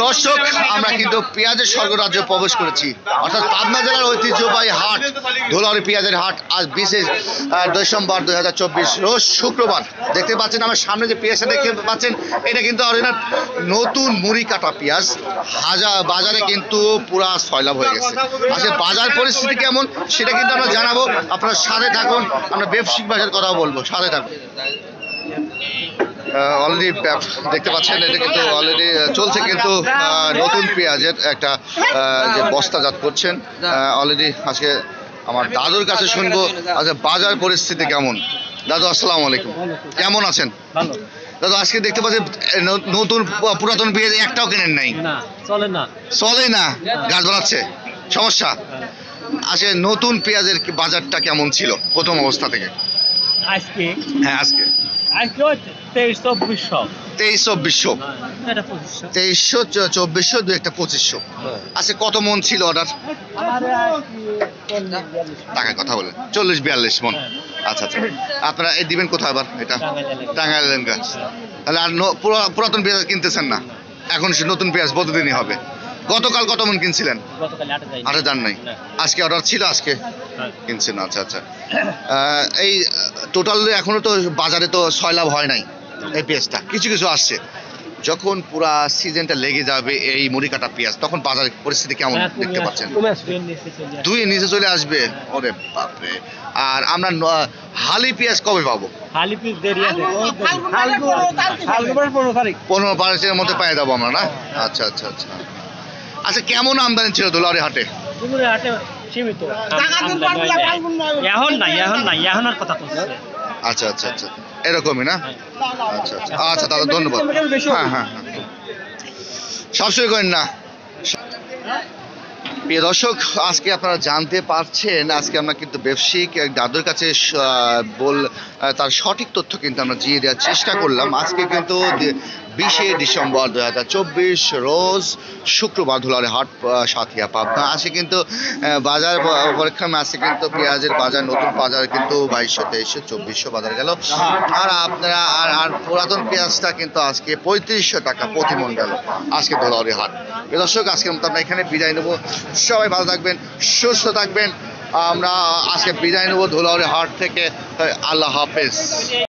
দর্শক, আমরা কিন্তু পেঁয়াজের স্বর্গরাজ্যে প্রবেশ করেছি, অর্থাৎ পাবনা জেলার ঐতিহ্যবাহী হাট ধুলাউড়ি পেঁয়াজের হাট। আজ 20 ডিসেম্বর 2024 রোজ শুক্রবার। দেখতে পাচ্ছেন আমার সামনে যে পেঁয়াজটা দেখতে পাচ্ছেন, এটা কিন্তু অরিজিনাল নতুন মুড়ি কাটা পেঁয়াজ। বাজারে কিন্তু পুরা সয়লাভ হয়ে গেছে। আসলে বাজার পরিস্থিতি কেমন সেটা কিন্তু আমরা জানাবো, আপনারা সাথে থাকুন। আমরা ব্যবসায়িক বাজার কথা বলবো, সাথে থাকুন। অলরেডি দেখতে পাচ্ছেন এটা কিন্তু অলরেডি চলছে, কিন্তু নতুন পেঁয়াজের একটা যে বস্তাজাত করছেন অলরেডি। আজকে আমার দাদুর কাছে শুনবো আচ্ছা বাজার পরিস্থিতি কেমন। দাদু আসসালামু আলাইকুম, কেমন আছেন? দাদু আজকে দেখতে পাচ্ছি নতুন পুরাতন পেঁয়াজ একটাও কেনেন নাই, চলে না, গাছ বাড়াচ্ছে, সমস্যা। আজকে নতুন পেঁয়াজের বাজারটা কেমন ছিল প্রথম অবস্থা থেকে? আজকে হ্যাঁ আজকে 23-2400 2300 দু একটা 2500। আচ্ছা কত মন ছিল অর্ডার? টাকার কথা বলে 40-42 মন। আচ্ছা আচ্ছা, আপনারা এই দিবেন কোথায় আবার? এটা টাঙ্গাইল গাছ। তাহলে আর পুরাতন পেঁয়াজ কিনতেছেন না, এখন নতুন পেঁয়াজ প্রতিদিনই হবে। গতকাল কত মন কিনছিলেন? আটে যান নাই, আজকে অর্ডার ছিল, আজকে কিনছেন। আচ্ছা আচ্ছা, এই টোটাল এখনো তো বাজারে তো সয়লাভ হয় নাই এই পেঁয়াজটা, কিছু কিছু আসছে। যখন পুরা সিজনটা লেগে যাবে এই মুড়ি কাটা পেঁয়াজ, তখন বাজারের পরিস্থিতি কেমন দেখতে পাচ্ছেন? দুই নিচে চলে আসবে, ওরে বাপরে। আর আমরা হালি পেঁয়াজ কবে পাবো? 15-15 মধ্যে পেয়ে যাবো আমরা না? আচ্ছা আচ্ছা আচ্ছা আচ্ছা, কেমন আমদানি ছিল ধুলাউড়ি হাটে? আচ্ছা আচ্ছা আচ্ছা, এরকমই না? আচ্ছা আচ্ছা আচ্ছা, তাহলে ধন্যবাদ। হ্যাঁ হ্যাঁ হ্যাঁ, সবসময় করেন না। প্রিয় দর্শক, আজকে আপনারা জানতে পারছেন, আজকে আমরা কিন্তু ব্যবসায়িক দাদুর কাছে তার সঠিক তথ্য কিন্তু আমরা দিয়ে দেওয়ার চেষ্টা করলাম। আজকে কিন্তু 20 ডিসেম্বর 2024 রোজ শুক্রবার ধুলাউড়ি হাট সাথিয়া পাবনা। আজকে কিন্তু বাজার পরীক্ষা আছে, কিন্তু পেঁয়াজের বাজার নতুন বাজার কিন্তু 2200-2300-2400 বাজার গেল। আর আপনারা আর পুরাতন পেঁয়াজটা কিন্তু আজকে 3500 টাকা প্রতি মন গেল আজকে ধুলাউড়ি হাট। প্রিয় দর্শক, আজকের মতো আমরা এখানে বিদায় নেবো। সবাই ভালো থাকবেন, সুস্থ থাকবেন। আমরা আজকে বিদায় নেবো ধুলাউড়ি হাট থেকে। আল্লাহ হাফেজ।